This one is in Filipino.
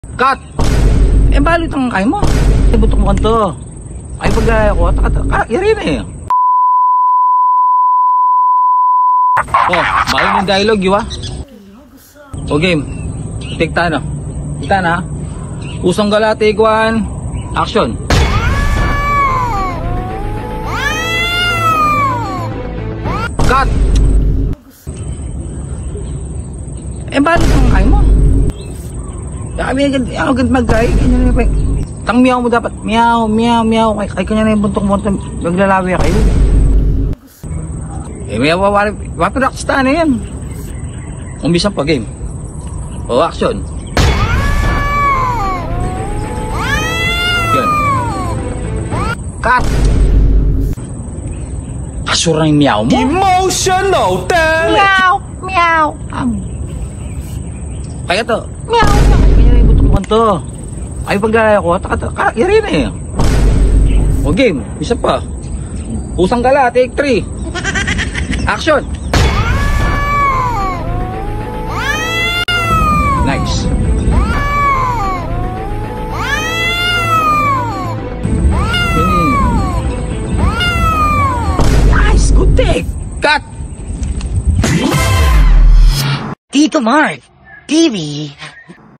Cut! Eh, balit ang kaya mo. Butok mo kanto. Ay, pagkaya ko, yari na eh. Oh, maayos yung dialogue, yun ah. O game. Tikta na. Tikta na. Usong gala, take one. Action. Cut! Eh, balit ang kaya mo. Kami agad mag-ay. Tang miyaw mo dapat. Miyaw, miyaw, miyaw. Ay, kanya na yung buntok-buntok. Naglalawi kayo. Eh, may wapiraksta na yan. Umbisan pa game. O, action. Yun. Cut! Asura yung miyaw mo. Emotional talent! Miyaw! Miyaw! Kaya to. Miyaw! Kanya na yung buntok-buntok to. Ay, paglalaya ko, yari na eh. O game, isa pa. Usang gala, take 3. Action! Nice. Nice, good take. Cut! Tito Mark TV